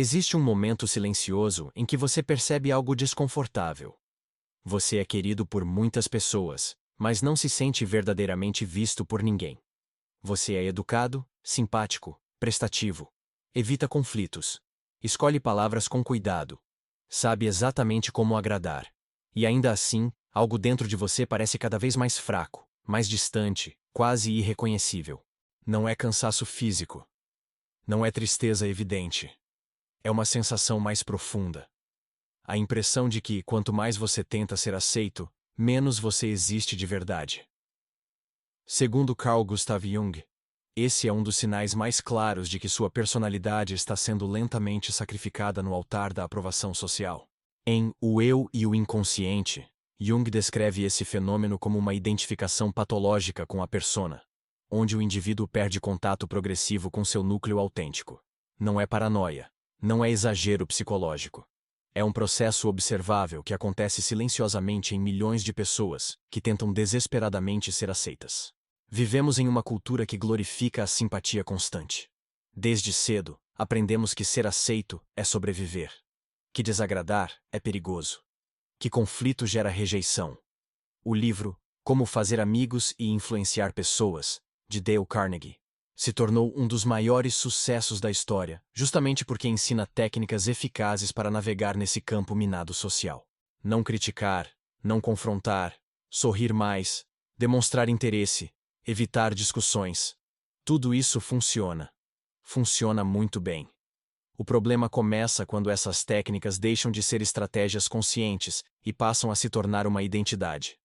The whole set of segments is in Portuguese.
Existe um momento silencioso em que você percebe algo desconfortável. Você é querido por muitas pessoas, mas não se sente verdadeiramente visto por ninguém. Você é educado, simpático, prestativo. Evita conflitos. Escolhe palavras com cuidado. Sabe exatamente como agradar. E ainda assim, algo dentro de você parece cada vez mais fraco, mais distante, quase irreconhecível. Não é cansaço físico. Não é tristeza evidente. É uma sensação mais profunda. A impressão de que, quanto mais você tenta ser aceito, menos você existe de verdade. Segundo Carl Gustav Jung, esse é um dos sinais mais claros de que sua personalidade está sendo lentamente sacrificada no altar da aprovação social. Em O Eu e o Inconsciente, Jung descreve esse fenômeno como uma identificação patológica com a persona, onde o indivíduo perde contato progressivo com seu núcleo autêntico. Não é paranoia. Não é exagero psicológico. É um processo observável que acontece silenciosamente em milhões de pessoas que tentam desesperadamente ser aceitas. Vivemos em uma cultura que glorifica a simpatia constante. Desde cedo, aprendemos que ser aceito é sobreviver. Que desagradar é perigoso. Que conflito gera rejeição. O livro Como Fazer Amigos e Influenciar Pessoas, de Dale Carnegie, se tornou um dos maiores sucessos da história, justamente porque ensina técnicas eficazes para navegar nesse campo minado social. Não criticar, não confrontar, sorrir mais, demonstrar interesse, evitar discussões. Tudo isso funciona. Funciona muito bem. O problema começa quando essas técnicas deixam de ser estratégias conscientes e passam a se tornar uma identidade.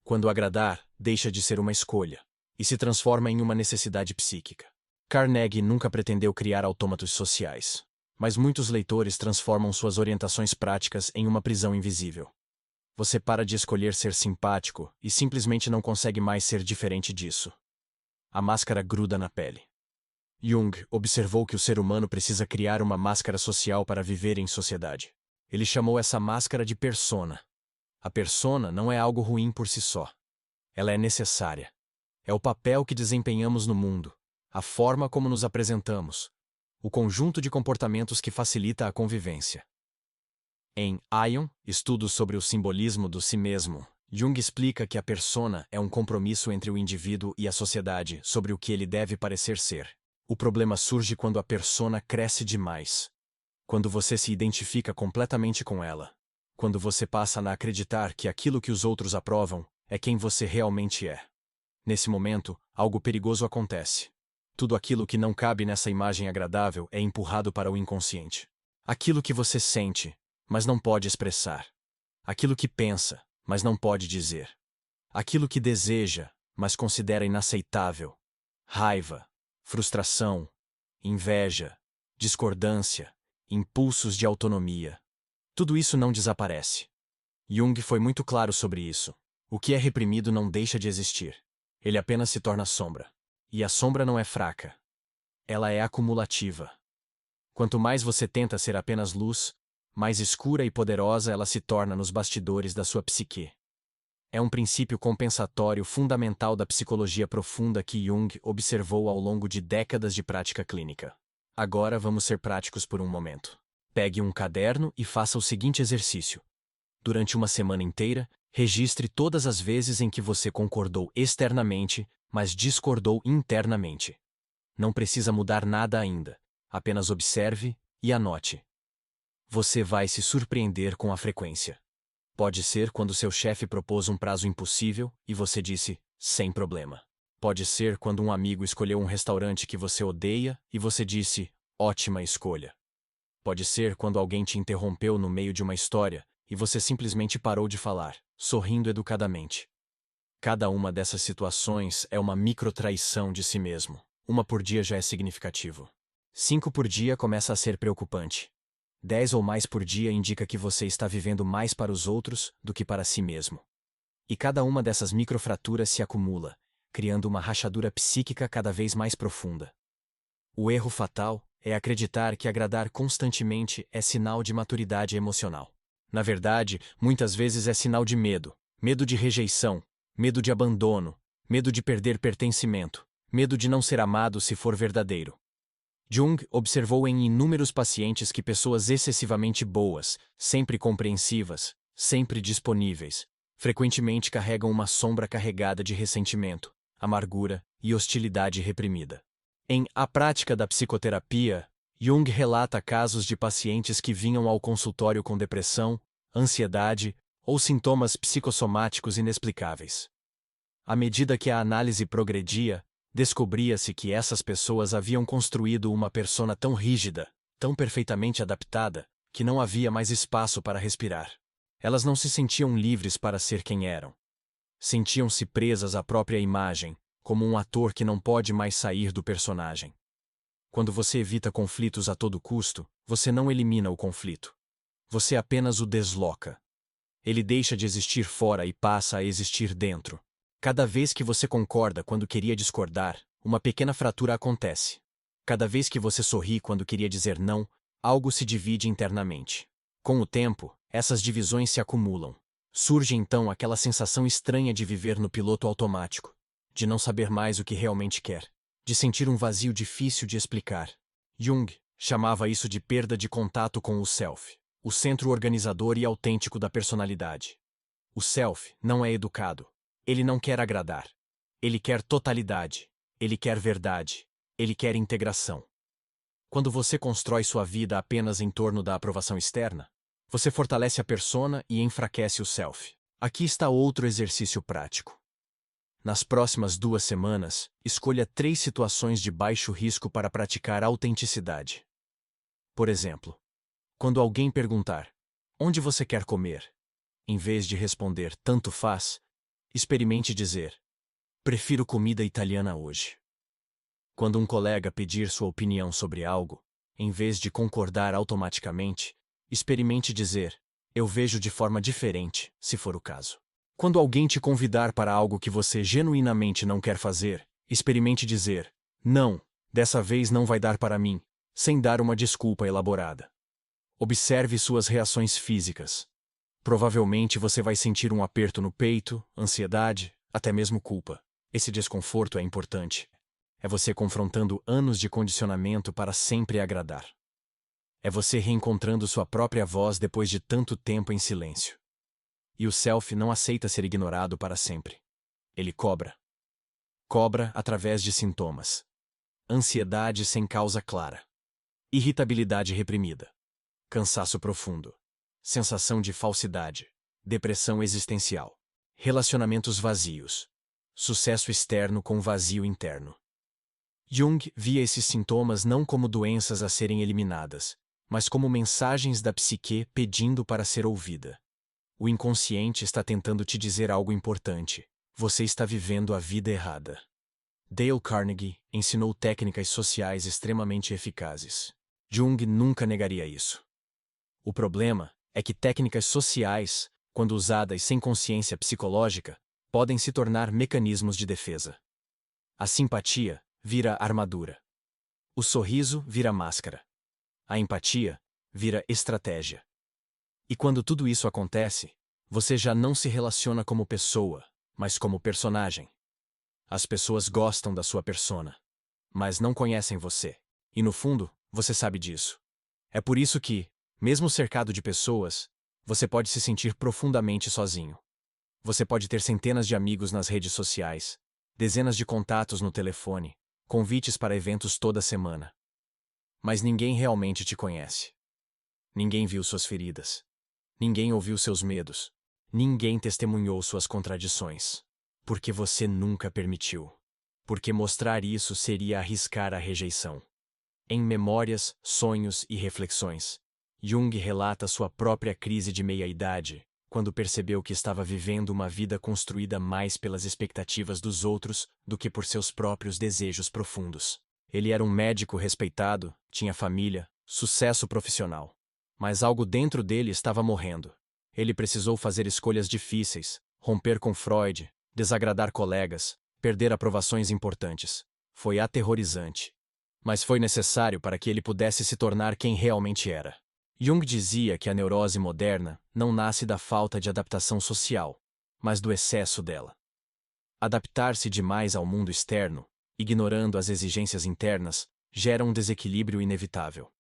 Quando agradar, deixa de ser uma escolha e se transforma em uma necessidade psíquica. Carnegie nunca pretendeu criar autômatos sociais, mas muitos leitores transformam suas orientações práticas em uma prisão invisível. Você para de escolher ser simpático e simplesmente não consegue mais ser diferente disso. A máscara gruda na pele. Jung observou que o ser humano precisa criar uma máscara social para viver em sociedade. Ele chamou essa máscara de persona. A persona não é algo ruim por si só. Ela é necessária. É o papel que desempenhamos no mundo, a forma como nos apresentamos, o conjunto de comportamentos que facilita a convivência. Em Aion, Estudos sobre o Simbolismo do Si Mesmo, Jung explica que a persona é um compromisso entre o indivíduo e a sociedade sobre o que ele deve parecer ser. O problema surge quando a persona cresce demais. Quando você se identifica completamente com ela. Quando você passa a acreditar que aquilo que os outros aprovam é quem você realmente é. Nesse momento, algo perigoso acontece. Tudo aquilo que não cabe nessa imagem agradável é empurrado para o inconsciente. Aquilo que você sente, mas não pode expressar. Aquilo que pensa, mas não pode dizer. Aquilo que deseja, mas considera inaceitável. Raiva, frustração, inveja, discordância, impulsos de autonomia. Tudo isso não desaparece. Jung foi muito claro sobre isso. O que é reprimido não deixa de existir. Ele apenas se torna sombra. E a sombra não é fraca. Ela é acumulativa. Quanto mais você tenta ser apenas luz, mais escura e poderosa ela se torna nos bastidores da sua psique. É um princípio compensatório fundamental da psicologia profunda que Jung observou ao longo de décadas de prática clínica. Agora vamos ser práticos por um momento. Pegue um caderno e faça o seguinte exercício. Durante uma semana inteira, registre todas as vezes em que você concordou externamente, mas discordou internamente. Não precisa mudar nada ainda. Apenas observe e anote. Você vai se surpreender com a frequência. Pode ser quando seu chefe propôs um prazo impossível e você disse, sem problema. Pode ser quando um amigo escolheu um restaurante que você odeia e você disse, ótima escolha. Pode ser quando alguém te interrompeu no meio de uma história e você simplesmente parou de falar, sorrindo educadamente. Cada uma dessas situações é uma microtraição de si mesmo. Uma por dia já é significativo. 5 por dia começa a ser preocupante. 10 ou mais por dia indica que você está vivendo mais para os outros do que para si mesmo. E cada uma dessas microfraturas se acumula, criando uma rachadura psíquica cada vez mais profunda. O erro fatal é acreditar que agradar constantemente é sinal de maturidade emocional. Na verdade, muitas vezes é sinal de medo. Medo de rejeição, medo de abandono, medo de perder pertencimento, medo de não ser amado se for verdadeiro. Jung observou em inúmeros pacientes que pessoas excessivamente boas, sempre compreensivas, sempre disponíveis, frequentemente carregam uma sombra carregada de ressentimento, amargura e hostilidade reprimida. Em A Prática da Psicoterapia, Jung relata casos de pacientes que vinham ao consultório com depressão, ansiedade ou sintomas psicossomáticos inexplicáveis. À medida que a análise progredia, descobria-se que essas pessoas haviam construído uma persona tão rígida, tão perfeitamente adaptada, que não havia mais espaço para respirar. Elas não se sentiam livres para ser quem eram. Sentiam-se presas à própria imagem, como um ator que não pode mais sair do personagem. Quando você evita conflitos a todo custo, você não elimina o conflito. Você apenas o desloca. Ele deixa de existir fora e passa a existir dentro. Cada vez que você concorda quando queria discordar, uma pequena fratura acontece. Cada vez que você sorri quando queria dizer não, algo se divide internamente. Com o tempo, essas divisões se acumulam. Surge então aquela sensação estranha de viver no piloto automático, de não saber mais o que realmente quer, de sentir um vazio difícil de explicar. Jung chamava isso de perda de contato com o self, o centro organizador e autêntico da personalidade. O self não é educado. Ele não quer agradar. Ele quer totalidade. Ele quer verdade. Ele quer integração. Quando você constrói sua vida apenas em torno da aprovação externa, você fortalece a persona e enfraquece o self. Aqui está outro exercício prático. Nas próximas 2 semanas, escolha 3 situações de baixo risco para praticar autenticidade. Por exemplo, quando alguém perguntar: onde você quer comer? Em vez de responder tanto faz, experimente dizer: prefiro comida italiana hoje. Quando um colega pedir sua opinião sobre algo, em vez de concordar automaticamente, experimente dizer: eu vejo de forma diferente, se for o caso. Quando alguém te convidar para algo que você genuinamente não quer fazer, experimente dizer: não, dessa vez não vai dar para mim, sem dar uma desculpa elaborada. Observe suas reações físicas. Provavelmente você vai sentir um aperto no peito, ansiedade, até mesmo culpa. Esse desconforto é importante. É você confrontando anos de condicionamento para sempre agradar. É você reencontrando sua própria voz depois de tanto tempo em silêncio. E o self não aceita ser ignorado para sempre. Ele cobra. Cobra através de sintomas. Ansiedade sem causa clara. Irritabilidade reprimida. Cansaço profundo. Sensação de falsidade. Depressão existencial. Relacionamentos vazios. Sucesso externo com vazio interno. Jung via esses sintomas não como doenças a serem eliminadas, mas como mensagens da psique pedindo para ser ouvida. O inconsciente está tentando te dizer algo importante. Você está vivendo a vida errada. Dale Carnegie ensinou técnicas sociais extremamente eficazes. Jung nunca negaria isso. O problema é que técnicas sociais, quando usadas sem consciência psicológica, podem se tornar mecanismos de defesa. A simpatia vira armadura. O sorriso vira máscara. A empatia vira estratégia. E quando tudo isso acontece, você já não se relaciona como pessoa, mas como personagem. As pessoas gostam da sua persona, mas não conhecem você. E no fundo, você sabe disso. É por isso que, mesmo cercado de pessoas, você pode se sentir profundamente sozinho. Você pode ter centenas de amigos nas redes sociais, dezenas de contatos no telefone, convites para eventos toda semana. Mas ninguém realmente te conhece. Ninguém viu suas feridas. Ninguém ouviu seus medos. Ninguém testemunhou suas contradições. Porque você nunca permitiu. Porque mostrar isso seria arriscar a rejeição. Em Memórias, Sonhos e Reflexões, Jung relata sua própria crise de meia-idade, quando percebeu que estava vivendo uma vida construída mais pelas expectativas dos outros do que por seus próprios desejos profundos. Ele era um médico respeitado, tinha família, sucesso profissional. Mas algo dentro dele estava morrendo. Ele precisou fazer escolhas difíceis, romper com Freud, desagradar colegas, perder aprovações importantes. Foi aterrorizante. Mas foi necessário para que ele pudesse se tornar quem realmente era. Jung dizia que a neurose moderna não nasce da falta de adaptação social, mas do excesso dela. Adaptar-se demais ao mundo externo, ignorando as exigências internas, gera um desequilíbrio inevitável.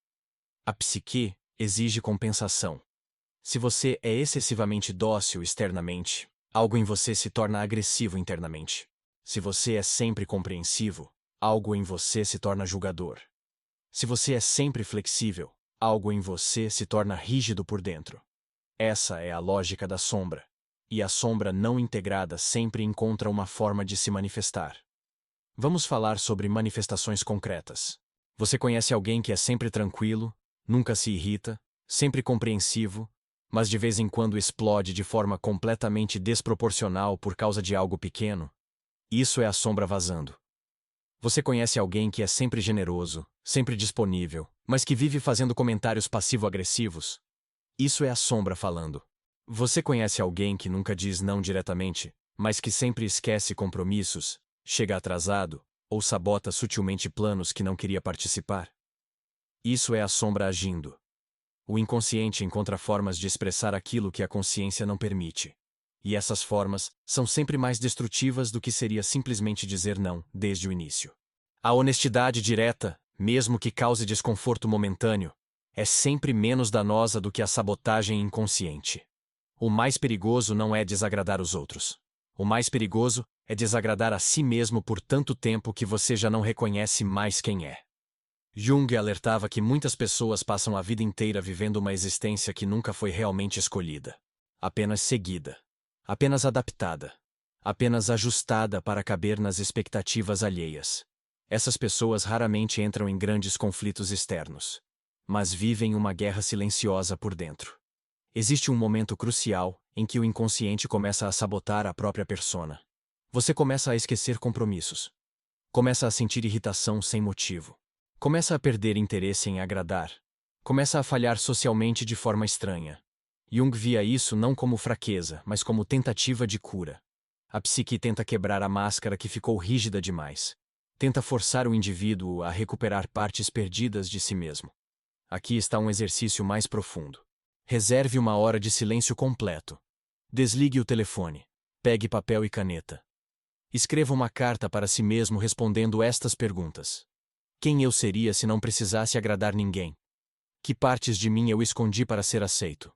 A psique exige compensação. Se você é excessivamente dócil externamente, algo em você se torna agressivo internamente. Se você é sempre compreensivo, algo em você se torna julgador. Se você é sempre flexível, algo em você se torna rígido por dentro. Essa é a lógica da sombra. E a sombra não integrada sempre encontra uma forma de se manifestar. Vamos falar sobre manifestações concretas. Você conhece alguém que é sempre tranquilo, nunca se irrita, sempre compreensivo, mas de vez em quando explode de forma completamente desproporcional por causa de algo pequeno? Isso é a sombra vazando. Você conhece alguém que é sempre generoso, sempre disponível, mas que vive fazendo comentários passivo-agressivos? Isso é a sombra falando. Você conhece alguém que nunca diz não diretamente, mas que sempre esquece compromissos, chega atrasado, ou sabota sutilmente planos que não queria participar? Isso é a sombra agindo. O inconsciente encontra formas de expressar aquilo que a consciência não permite. E essas formas são sempre mais destrutivas do que seria simplesmente dizer não, desde o início. A honestidade direta, mesmo que cause desconforto momentâneo, é sempre menos danosa do que a sabotagem inconsciente. O mais perigoso não é desagradar os outros. O mais perigoso é desagradar a si mesmo por tanto tempo que você já não reconhece mais quem é. Jung alertava que muitas pessoas passam a vida inteira vivendo uma existência que nunca foi realmente escolhida. Apenas seguida. Apenas adaptada. Apenas ajustada para caber nas expectativas alheias. Essas pessoas raramente entram em grandes conflitos externos, mas vivem uma guerra silenciosa por dentro. Existe um momento crucial em que o inconsciente começa a sabotar a própria persona. Você começa a esquecer compromissos. Começa a sentir irritação sem motivo. Começa a perder interesse em agradar. Começa a falhar socialmente de forma estranha. Jung via isso não como fraqueza, mas como tentativa de cura. A psique tenta quebrar a máscara que ficou rígida demais. Tenta forçar o indivíduo a recuperar partes perdidas de si mesmo. Aqui está um exercício mais profundo. Reserve uma hora de silêncio completo. Desligue o telefone. Pegue papel e caneta. Escreva uma carta para si mesmo respondendo estas perguntas. Quem eu seria se não precisasse agradar ninguém? Que partes de mim eu escondi para ser aceito?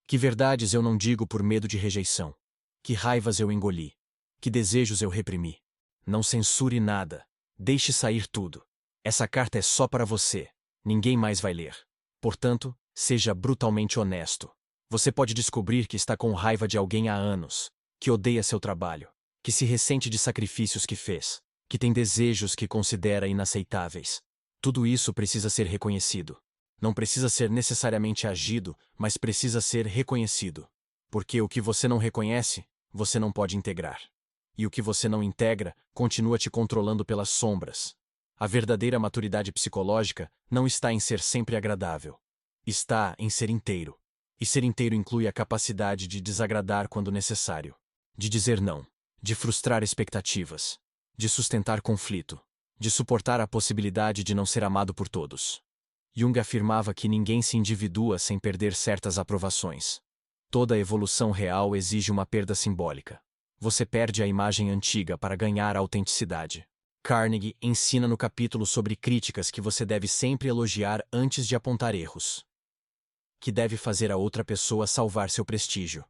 Que verdades eu não digo por medo de rejeição? Que raivas eu engoli? Que desejos eu reprimi? Não censure nada. Deixe sair tudo. Essa carta é só para você. Ninguém mais vai ler. Portanto, seja brutalmente honesto. Você pode descobrir que está com raiva de alguém há anos, que odeia seu trabalho, que se ressente de sacrifícios que fez, que tem desejos que considera inaceitáveis. Tudo isso precisa ser reconhecido. Não precisa ser necessariamente agido, mas precisa ser reconhecido. Porque o que você não reconhece, você não pode integrar. E o que você não integra, continua te controlando pelas sombras. A verdadeira maturidade psicológica não está em ser sempre agradável. Está em ser inteiro. E ser inteiro inclui a capacidade de desagradar quando necessário, de dizer não, de frustrar expectativas, de sustentar conflito, de suportar a possibilidade de não ser amado por todos. Jung afirmava que ninguém se individua sem perder certas aprovações. Toda evolução real exige uma perda simbólica. Você perde a imagem antiga para ganhar a autenticidade. Carnegie ensina no capítulo sobre críticas que você deve sempre elogiar antes de apontar erros. Que deve fazer a outra pessoa salvar seu prestígio.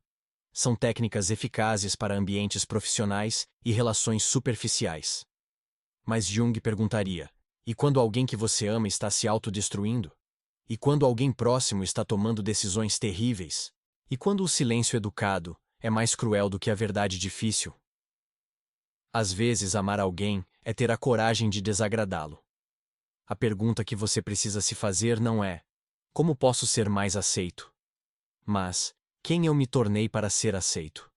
São técnicas eficazes para ambientes profissionais e relações superficiais. Mas Jung perguntaria: e quando alguém que você ama está se autodestruindo? E quando alguém próximo está tomando decisões terríveis? E quando o silêncio educado é mais cruel do que a verdade difícil? Às vezes, amar alguém é ter a coragem de desagradá-lo. A pergunta que você precisa se fazer não é: como posso ser mais aceito? Mas: quem eu me tornei para ser aceito?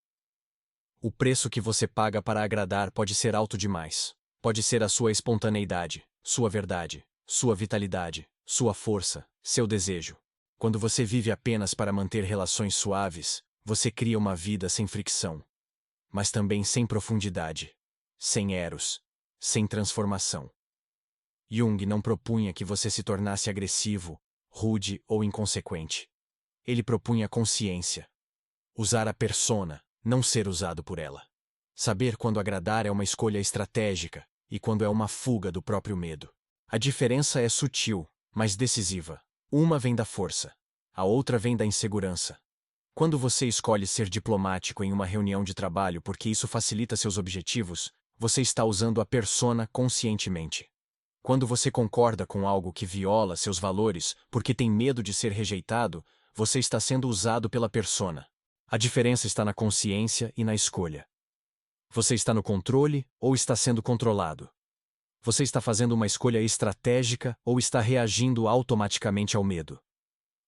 O preço que você paga para agradar pode ser alto demais. Pode ser a sua espontaneidade, sua verdade, sua vitalidade, sua força, seu desejo. Quando você vive apenas para manter relações suaves, você cria uma vida sem fricção, mas também sem profundidade, sem eros, sem transformação. Jung não propunha que você se tornasse agressivo, rude ou inconsequente. Ele propunha consciência. Usar a persona, não ser usado por ela. Saber quando agradar é uma escolha estratégica, e quando é uma fuga do próprio medo. A diferença é sutil, mas decisiva. Uma vem da força, a outra vem da insegurança. Quando você escolhe ser diplomático em uma reunião de trabalho porque isso facilita seus objetivos, você está usando a persona conscientemente. Quando você concorda com algo que viola seus valores porque tem medo de ser rejeitado, você está sendo usado pela persona. A diferença está na consciência e na escolha. Você está no controle ou está sendo controlado? Você está fazendo uma escolha estratégica ou está reagindo automaticamente ao medo?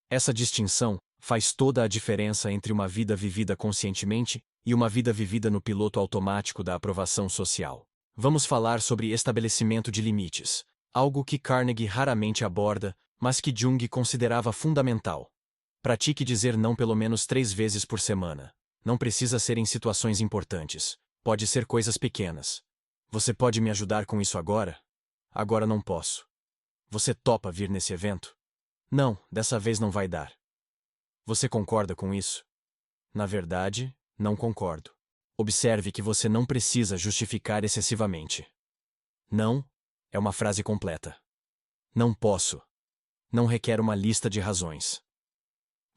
Essa distinção faz toda a diferença entre uma vida vivida conscientemente e uma vida vivida no piloto automático da aprovação social. Vamos falar sobre estabelecimento de limites, algo que Carnegie raramente aborda, mas que Jung considerava fundamental. Pratique dizer não pelo menos 3 vezes por semana. Não precisa ser em situações importantes. Pode ser coisas pequenas. Você pode me ajudar com isso agora? Agora não posso. Você topa vir nesse evento? Não, dessa vez não vai dar. Você concorda com isso? Na verdade, não concordo. Observe que você não precisa justificar excessivamente. Não é uma frase completa. Não posso. Não requer uma lista de razões.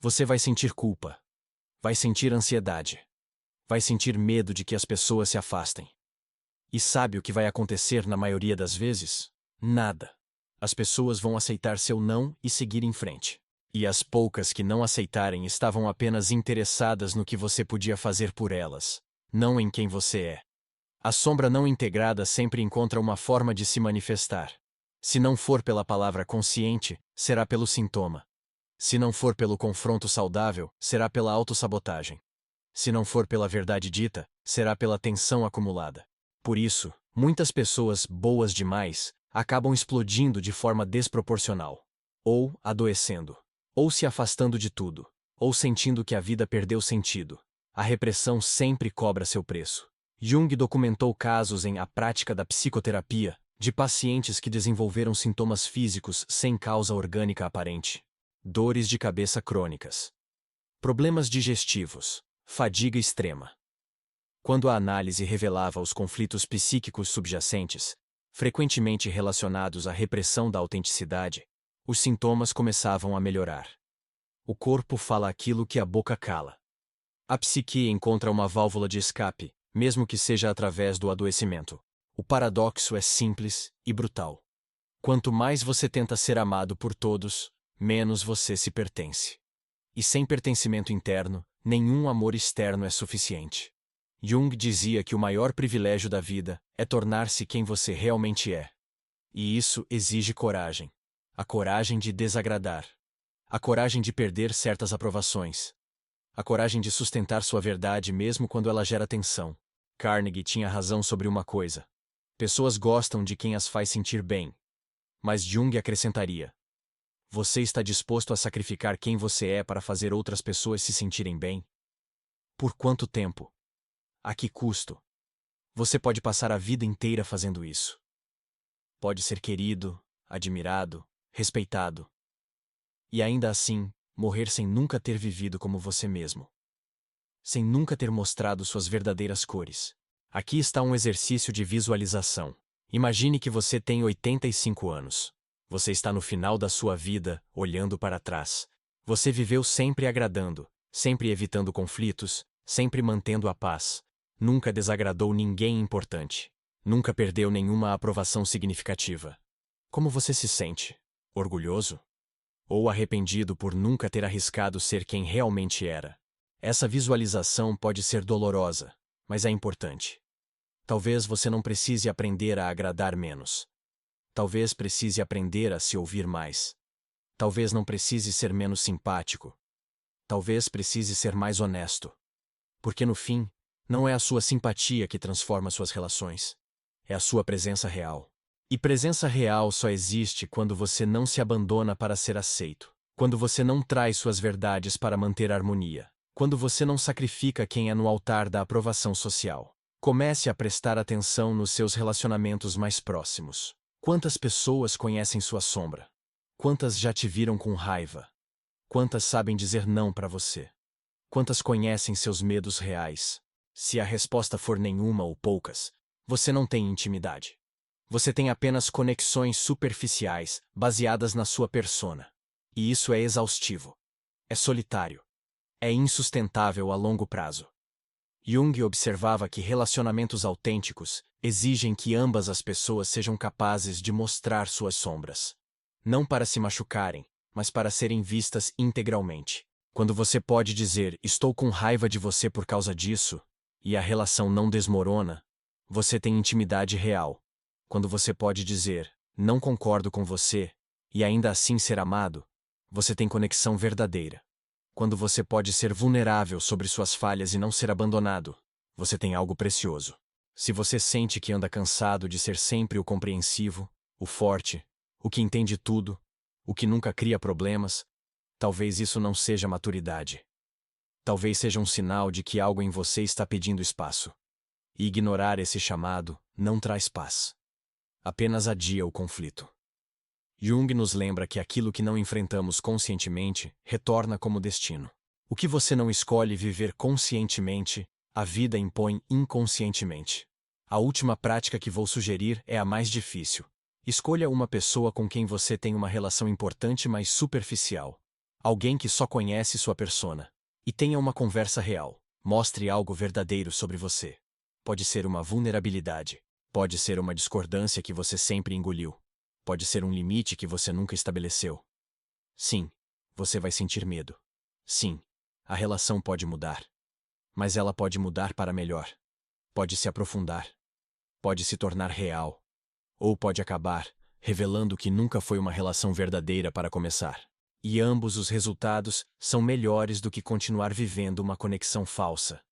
Você vai sentir culpa. Vai sentir ansiedade. Vai sentir medo de que as pessoas se afastem. E sabe o que vai acontecer na maioria das vezes? Nada. As pessoas vão aceitar seu não e seguir em frente. E as poucas que não aceitarem estavam apenas interessadas no que você podia fazer por elas, não em quem você é. A sombra não integrada sempre encontra uma forma de se manifestar. Se não for pela palavra consciente, será pelo sintoma. Se não for pelo confronto saudável, será pela autossabotagem. Se não for pela verdade dita, será pela tensão acumulada. Por isso, muitas pessoas boas demais acabam explodindo de forma desproporcional. Ou adoecendo. Ou se afastando de tudo. Ou sentindo que a vida perdeu sentido. A repressão sempre cobra seu preço. Jung documentou casos em A Prática da Psicoterapia de pacientes que desenvolveram sintomas físicos sem causa orgânica aparente. Dores de cabeça crônicas. Problemas digestivos. Fadiga extrema. Quando a análise revelava os conflitos psíquicos subjacentes, frequentemente relacionados à repressão da autenticidade, os sintomas começavam a melhorar. O corpo fala aquilo que a boca cala. A psique encontra uma válvula de escape, mesmo que seja através do adoecimento. O paradoxo é simples e brutal. Quanto mais você tenta ser amado por todos, menos você se pertence. E sem pertencimento interno, nenhum amor externo é suficiente. Jung dizia que o maior privilégio da vida é tornar-se quem você realmente é. E isso exige coragem. A coragem de desagradar. A coragem de perder certas aprovações. A coragem de sustentar sua verdade mesmo quando ela gera tensão. Carnegie tinha razão sobre uma coisa. Pessoas gostam de quem as faz sentir bem. Mas Jung acrescentaria: você está disposto a sacrificar quem você é para fazer outras pessoas se sentirem bem? Por quanto tempo? A que custo? Você pode passar a vida inteira fazendo isso. Pode ser querido, admirado, respeitado. E ainda assim, morrer sem nunca ter vivido como você mesmo. Sem nunca ter mostrado suas verdadeiras cores. Aqui está um exercício de visualização. Imagine que você tem 85 anos. Você está no final da sua vida, olhando para trás. Você viveu sempre agradando, sempre evitando conflitos, sempre mantendo a paz. Nunca desagradou ninguém importante. Nunca perdeu nenhuma aprovação significativa. Como você se sente? Orgulhoso? Ou arrependido por nunca ter arriscado ser quem realmente era? Essa visualização pode ser dolorosa, mas é importante. Talvez você não precise aprender a agradar menos. Talvez precise aprender a se ouvir mais. Talvez não precise ser menos simpático. Talvez precise ser mais honesto. Porque no fim, não é a sua simpatia que transforma suas relações. É a sua presença real. E presença real só existe quando você não se abandona para ser aceito. Quando você não traz suas verdades para manter a harmonia. Quando você não sacrifica quem é no altar da aprovação social. Comece a prestar atenção nos seus relacionamentos mais próximos. Quantas pessoas conhecem sua sombra? Quantas já te viram com raiva? Quantas sabem dizer não para você? Quantas conhecem seus medos reais? Se a resposta for nenhuma ou poucas, você não tem intimidade. Você tem apenas conexões superficiais, baseadas na sua persona. E isso é exaustivo. É solitário. É insustentável a longo prazo. Jung observava que relacionamentos autênticos exigem que ambas as pessoas sejam capazes de mostrar suas sombras. Não para se machucarem, mas para serem vistas integralmente. Quando você pode dizer, estou com raiva de você por causa disso, e a relação não desmorona, você tem intimidade real. Quando você pode dizer, não concordo com você, e ainda assim ser amado, você tem conexão verdadeira. Quando você pode ser vulnerável sobre suas falhas e não ser abandonado, você tem algo precioso. Se você sente que anda cansado de ser sempre o compreensivo, o forte, o que entende tudo, o que nunca cria problemas, talvez isso não seja maturidade. Talvez seja um sinal de que algo em você está pedindo espaço. E ignorar esse chamado não traz paz. Apenas adia o conflito. Jung nos lembra que aquilo que não enfrentamos conscientemente retorna como destino. O que você não escolhe viver conscientemente, a vida impõe inconscientemente. A última prática que vou sugerir é a mais difícil. Escolha uma pessoa com quem você tem uma relação importante, mas superficial. Alguém que só conhece sua persona. E tenha uma conversa real. Mostre algo verdadeiro sobre você. Pode ser uma vulnerabilidade. Pode ser uma discordância que você sempre engoliu. Pode ser um limite que você nunca estabeleceu. Sim, você vai sentir medo. Sim, a relação pode mudar. Mas ela pode mudar para melhor. Pode se aprofundar. Pode se tornar real. Ou pode acabar, revelando que nunca foi uma relação verdadeira para começar. E ambos os resultados são melhores do que continuar vivendo uma conexão falsa.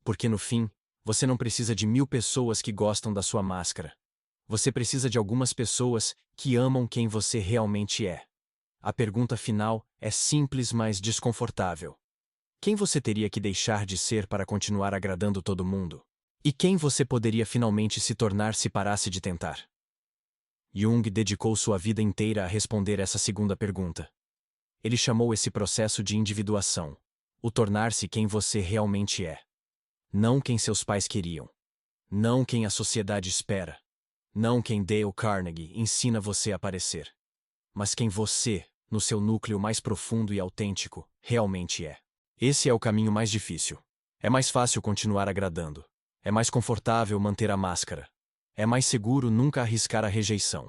Porque no fim, você não precisa de 1000 pessoas que gostam da sua máscara. Você precisa de algumas pessoas que amam quem você realmente é. A pergunta final é simples, mas desconfortável. Quem você teria que deixar de ser para continuar agradando todo mundo? E quem você poderia finalmente se tornar se parasse de tentar? Jung dedicou sua vida inteira a responder essa segunda pergunta. Ele chamou esse processo de individuação, o tornar-se quem você realmente é. Não quem seus pais queriam. Não quem a sociedade espera. Não quem Dale Carnegie ensina você a parecer. Mas quem você, no seu núcleo mais profundo e autêntico, realmente é. Esse é o caminho mais difícil. É mais fácil continuar agradando. É mais confortável manter a máscara. É mais seguro nunca arriscar a rejeição.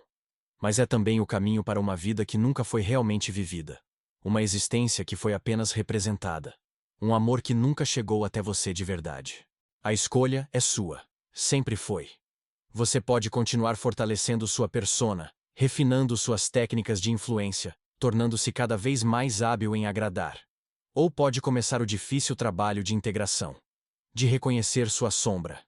Mas é também o caminho para uma vida que nunca foi realmente vivida. Uma existência que foi apenas representada. Um amor que nunca chegou até você de verdade. A escolha é sua. Sempre foi. Você pode continuar fortalecendo sua persona, refinando suas técnicas de influência, tornando-se cada vez mais hábil em agradar. Ou pode começar o difícil trabalho de integração. De reconhecer sua sombra.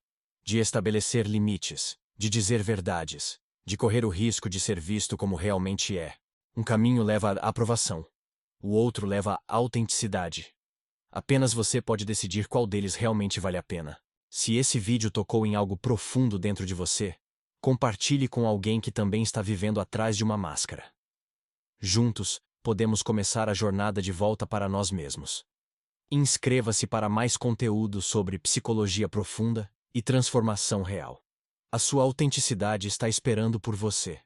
De estabelecer limites. De dizer verdades. De correr o risco de ser visto como realmente é. Um caminho leva à aprovação. O outro leva à autenticidade. Apenas você pode decidir qual deles realmente vale a pena. Se esse vídeo tocou em algo profundo dentro de você, compartilhe com alguém que também está vivendo atrás de uma máscara. Juntos, podemos começar a jornada de volta para nós mesmos. Inscreva-se para mais conteúdo sobre psicologia profunda e transformação real. A sua autenticidade está esperando por você.